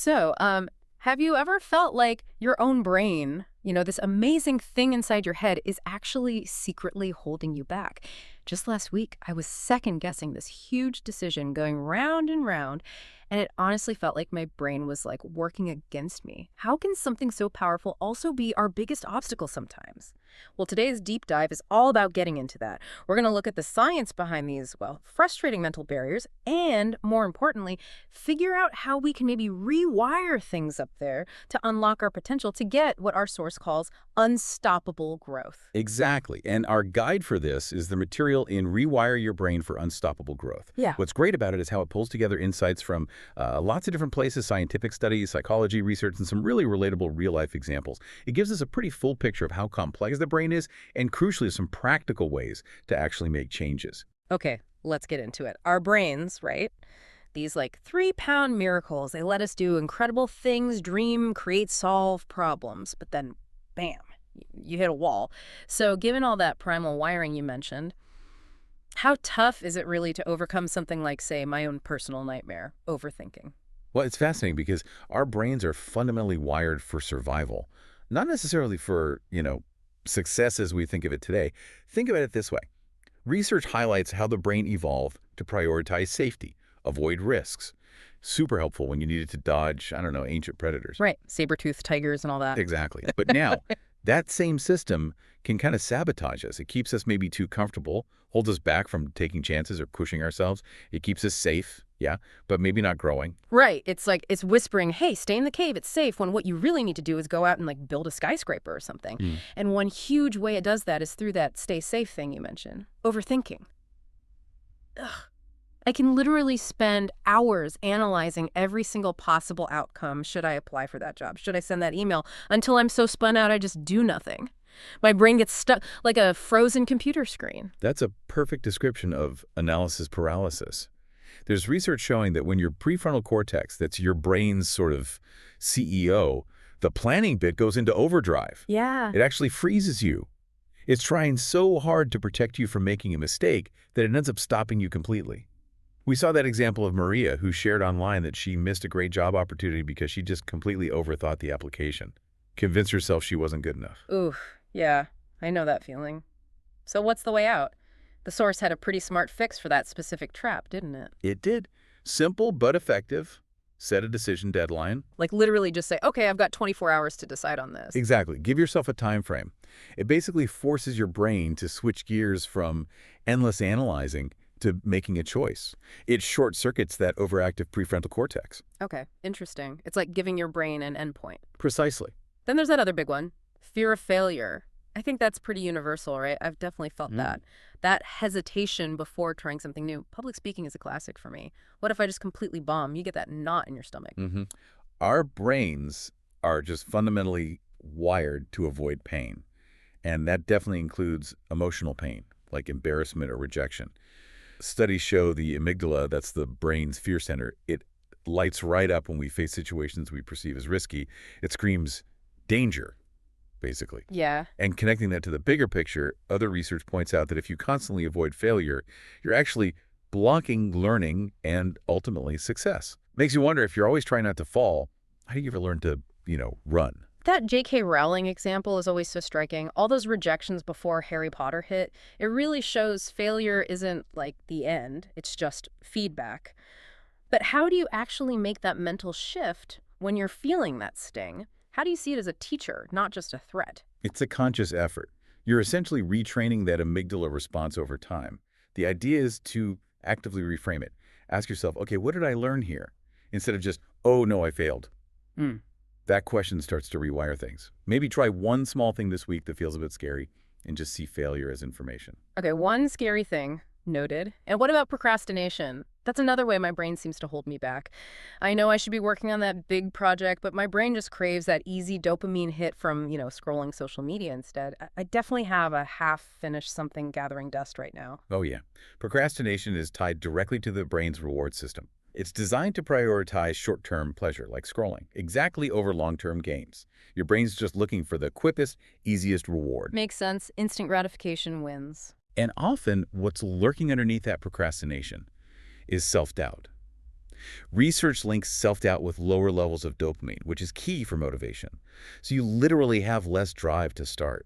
Have you ever felt like your own brain, this amazing thing inside your head, is actually secretly holding you back? Just last week, I was second guessing this huge decision going round and round, and it honestly felt like my brain was like working against me. How can something so powerful also be our biggest obstacle sometimes? Well, today's deep dive is all about getting into that. We're going to look at the science behind these, frustrating mental barriers, and more importantly, figure out how we can maybe rewire things up there to unlock our potential to get what our source calls unstoppable growth. Exactly. And our guide for this is the material in Rewire Your Brain for Unstoppable Growth. Yeah. What's great about it is how it pulls together insights from lots of different places, scientific studies, psychology research, and some really relatable real-life examples. It gives us a pretty full picture of how complex the brain is and, crucially, some practical ways to actually make changes. Okay, let's get into it. Our brains, right? These like 3-pound miracles, they let us do incredible things, dream, create, solve problems. But then, bam, you hit a wall. So given all that primal wiring you mentioned, how tough is it really to overcome something like, say, my own personal nightmare, overthinking? Well, it's fascinating because our brains are fundamentally wired for survival, not necessarily for, success as we think of it today. Think about it this way. Research highlights how the brain evolved to prioritize safety, avoid risks. Super helpful when you needed to dodge, ancient predators. Right, saber-toothed tigers and all that. Exactly. But now, that same system can kind of sabotage us. It keeps us maybe too comfortable, holds us back from taking chances or pushing ourselves. It keeps us safe, yeah, but maybe not growing. Right. It's like it's whispering, hey, stay in the cave, it's safe, when what you really need to do is go out and like build a skyscraper or something. And one huge way it does that is through that stay safe thing you mentioned, overthinking. Ugh. I can literally spend hours analyzing every single possible outcome. Should I apply for that job? Should I send that email? Until I'm so spun out, I just do nothing. My brain gets stuck like a frozen computer screen. That's a perfect description of analysis paralysis. There's research showing that when your prefrontal cortex, that's your brain's sort of CEO, the planning bit goes into overdrive. Yeah. It actually freezes you. It's trying so hard to protect you from making a mistake that it ends up stopping you completely. We saw that example of Maria, who shared online that she missed a great job opportunity because she just completely overthought the application, convinced herself she wasn't good enough. Ooh, yeah, I know that feeling. So what's the way out? The source had a pretty smart fix for that specific trap, didn't it? It did. Simple but effective. Set a decision deadline. Like literally just say, okay, I've got 24 hours to decide on this. Exactly. Give yourself a time frame. It basically forces your brain to switch gears from endless analyzing to making a choice. It short-circuits that overactive prefrontal cortex. Okay, interesting. It's like giving your brain an endpoint. Precisely. Then there's that other big one, fear of failure. I think that's pretty universal, right? I've definitely felt that. That hesitation before trying something new. Public speaking is a classic for me. What if I just completely bomb? You get that knot in your stomach. Our brains are just fundamentally wired to avoid pain. And that definitely includes emotional pain, like embarrassment or rejection. Studies show the amygdala, that's the brain's fear center, it lights right up when we face situations we perceive as risky. It screams danger, basically. Yeah. And connecting that to the bigger picture, other research points out that if you constantly avoid failure, you're actually blocking learning and ultimately success. Makes you wonder, if you're always trying not to fall, how do you ever learn to, run? That J.K. Rowling example is always so striking. All those rejections before Harry Potter hit, it really shows failure isn't like the end, it's just feedback. But how do you actually make that mental shift when you're feeling that sting? How do you see it as a teacher, not just a threat? It's a conscious effort. You're essentially retraining that amygdala response over time. The idea is to actively reframe it. Ask yourself, okay, what did I learn here? Instead of just, oh no, I failed. That question starts to rewire things. Maybe try one small thing this week that feels a bit scary and just see failure as information. Okay, one scary thing. Noted. And what about procrastination? That's another way my brain seems to hold me back. I know I should be working on that big project, but my brain just craves that easy dopamine hit from, scrolling social media instead. I definitely have a half-finished something gathering dust right now. Oh yeah. Procrastination is tied directly to the brain's reward system. It's designed to prioritize short-term pleasure, like scrolling, exactly over long-term gains. Your brain's just looking for the quickest, easiest reward. Makes sense. Instant gratification wins. And often, what's lurking underneath that procrastination is self-doubt. Research links self-doubt with lower levels of dopamine, which is key for motivation. So you literally have less drive to start.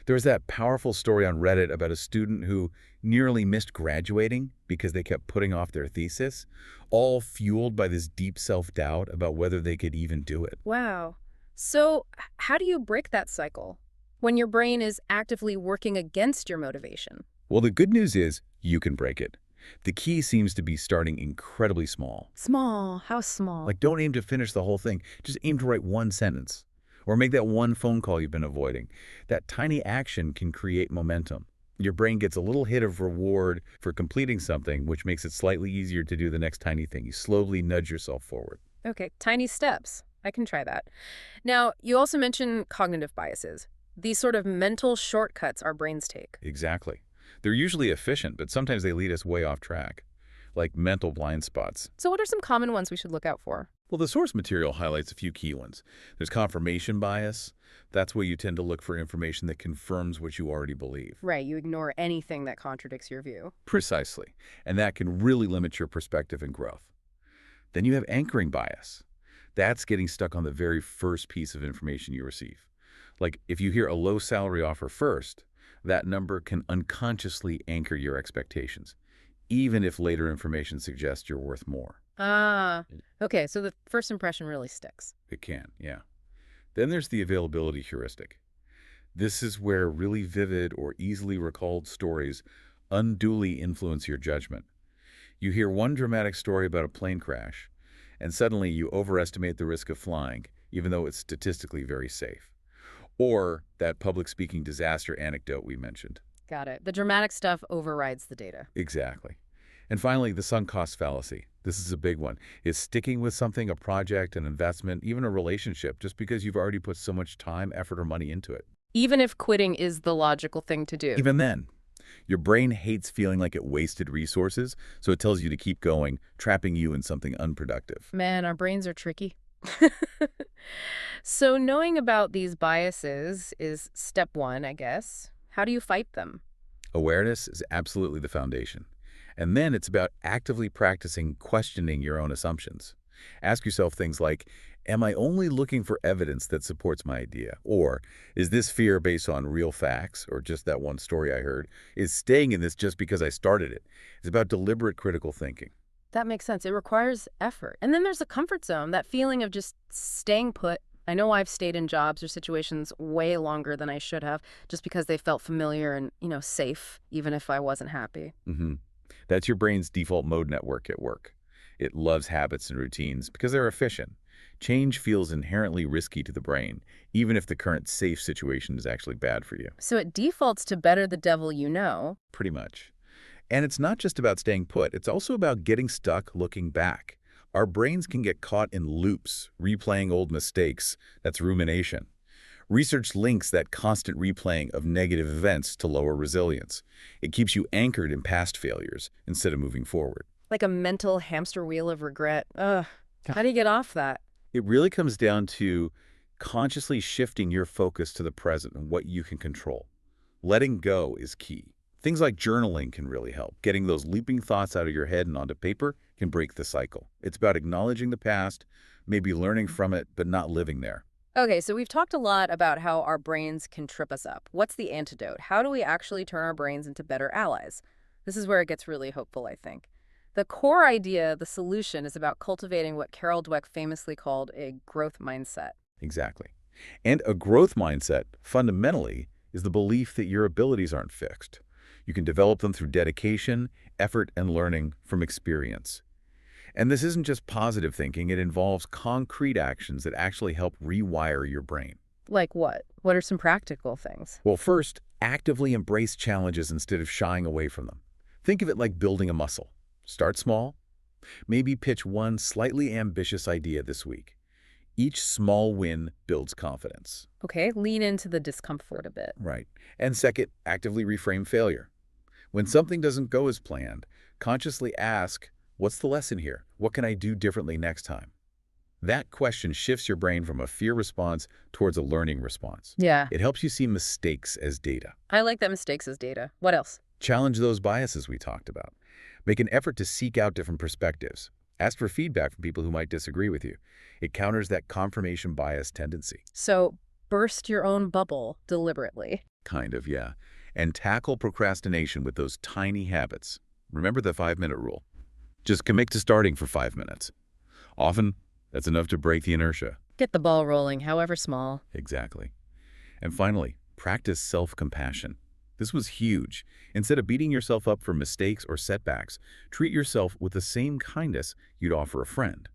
There was that powerful story on Reddit about a student who nearly missed graduating because they kept putting off their thesis, all fueled by this deep self-doubt about whether they could even do it. Wow. So, how do you break that cycle when your brain is actively working against your motivation? Well, the good news is you can break it. The key seems to be starting incredibly small. Small. How small? Like, don't aim to finish the whole thing. Just aim to write one sentence. Or make that one phone call you've been avoiding. That tiny action can create momentum. Your brain gets a little hit of reward for completing something, which makes it slightly easier to do the next tiny thing. You slowly nudge yourself forward. Okay, tiny steps. I can try that. Now, you also mentioned cognitive biases. These sort of mental shortcuts our brains take. Exactly. They're usually efficient, but sometimes they lead us way off track, like mental blind spots. So what are some common ones we should look out for? Well, the source material highlights a few key ones. There's confirmation bias. That's where you tend to look for information that confirms what you already believe. Right, you ignore anything that contradicts your view. Precisely. And that can really limit your perspective and growth. Then you have anchoring bias. That's getting stuck on the very first piece of information you receive. Like, if you hear a low salary offer first, that number can unconsciously anchor your expectations, even if later information suggests you're worth more. Ah, okay, so the first impression really sticks. It can, yeah. Then there's the availability heuristic. This is where really vivid or easily recalled stories unduly influence your judgment. You hear one dramatic story about a plane crash, and suddenly you overestimate the risk of flying, even though it's statistically very safe. Or that public speaking disaster anecdote we mentioned. Got it. The dramatic stuff overrides the data. Exactly. And finally, the sunk cost fallacy. This is a big one. Is sticking with something, a project, an investment, even a relationship, just because you've already put so much time, effort, or money into it. Even if quitting is the logical thing to do. Even then, your brain hates feeling like it wasted resources, so it tells you to keep going, trapping you in something unproductive. Man, our brains are tricky. So knowing about these biases is step one, I guess. How do you fight them? Awareness is absolutely the foundation. And then it's about actively practicing questioning your own assumptions. Ask yourself things like, am I only looking for evidence that supports my idea? Or is this fear based on real facts or just that one story I heard? Is staying in this just because I started it? It's about deliberate critical thinking. That makes sense. It requires effort. And then there's a comfort zone, that feeling of just staying put. I know I've stayed in jobs or situations way longer than I should have just because they felt familiar and, safe, even if I wasn't happy. That's your brain's default mode network at work. It loves habits and routines because they're efficient. Change feels inherently risky to the brain, even if the current safe situation is actually bad for you. So it defaults to better the devil you know. Pretty much. And it's not just about staying put. It's also about getting stuck looking back. Our brains can get caught in loops, replaying old mistakes. That's rumination. Research links that constant replaying of negative events to lower resilience. It keeps you anchored in past failures instead of moving forward. Like a mental hamster wheel of regret. Ugh. How do you get off that? It really comes down to consciously shifting your focus to the present and what you can control. Letting go is key. Things like journaling can really help. Getting those leaping thoughts out of your head and onto paper can break the cycle. It's about acknowledging the past, maybe learning from it, but not living there. Okay, so we've talked a lot about how our brains can trip us up. What's the antidote? How do we actually turn our brains into better allies? This is where it gets really hopeful, I think. The core idea, the solution, is about cultivating what Carol Dweck famously called a growth mindset. Exactly. And a growth mindset, fundamentally, is the belief that your abilities aren't fixed. You can develop them through dedication, effort, and learning from experience. And this isn't just positive thinking. It involves concrete actions that actually help rewire your brain. Like what? What are some practical things? Well, first, actively embrace challenges instead of shying away from them. Think of it like building a muscle. Start small. Maybe pitch one slightly ambitious idea this week. Each small win builds confidence. Okay, lean into the discomfort a bit. Right. And second, actively reframe failure. When something doesn't go as planned, consciously ask, what's the lesson here? What can I do differently next time? That question shifts your brain from a fear response towards a learning response. Yeah. It helps you see mistakes as data. I like that mistakes as data. What else? Challenge those biases we talked about. Make an effort to seek out different perspectives. Ask for feedback from people who might disagree with you. It counters that confirmation bias tendency. So burst your own bubble deliberately. Kind of, yeah. And tackle procrastination with those tiny habits. Remember the 5-minute rule. Just commit to starting for 5 minutes. Often, that's enough to break the inertia. Get the ball rolling, however small. Exactly. And finally, practice self-compassion. This was huge. Instead of beating yourself up for mistakes or setbacks, treat yourself with the same kindness you'd offer a friend.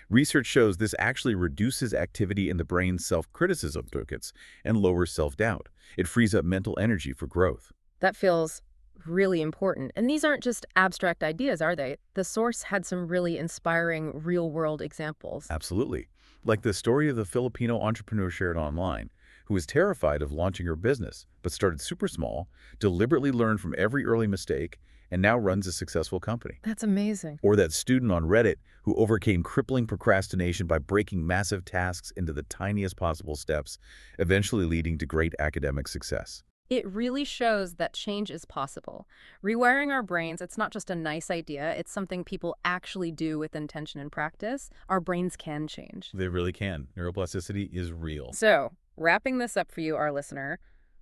Research shows this actually reduces activity in the brain's self-criticism circuits and lowers self-doubt. It frees up mental energy for growth. That feels really important. And these aren't just abstract ideas, are they? The source had some really inspiring real-world examples. Absolutely. Like the story of the Filipino entrepreneur shared online, who was terrified of launching her business, but started super small, deliberately learned from every early mistake, and now runs a successful company. That's amazing. Or that student on Reddit who overcame crippling procrastination by breaking massive tasks into the tiniest possible steps, eventually leading to great academic success. It really shows that change is possible. Rewiring our brains, it's not just a nice idea, it's something people actually do with intention and practice. Our brains can change. They really can. Neuroplasticity is real. So, wrapping this up for you, our listener,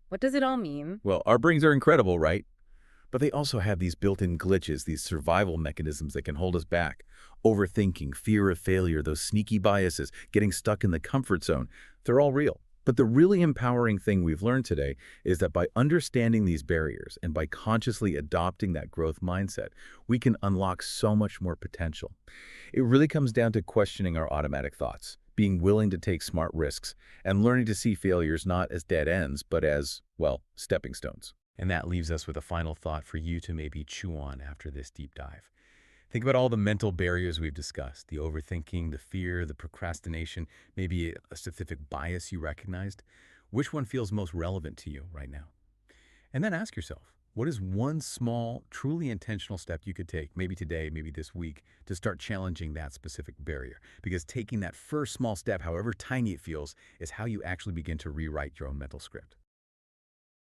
what does it all mean? Well, our brains are incredible, right? But they also have these built-in glitches, these survival mechanisms that can hold us back. Overthinking, fear of failure, those sneaky biases, getting stuck in the comfort zone, they're all real. But the really empowering thing we've learned today is that by understanding these barriers and by consciously adopting that growth mindset, we can unlock so much more potential. It really comes down to questioning our automatic thoughts, being willing to take smart risks, and learning to see failures not as dead ends, but as, well, stepping stones. And that leaves us with a final thought for you to maybe chew on after this deep dive. Think about all the mental barriers we've discussed, the overthinking, the fear, the procrastination, maybe a specific bias you recognized. Which one feels most relevant to you right now? And then ask yourself, what is one small, truly intentional step you could take, maybe today, maybe this week, to start challenging that specific barrier? Because taking that first small step, however tiny it feels, is how you actually begin to rewrite your own mental script.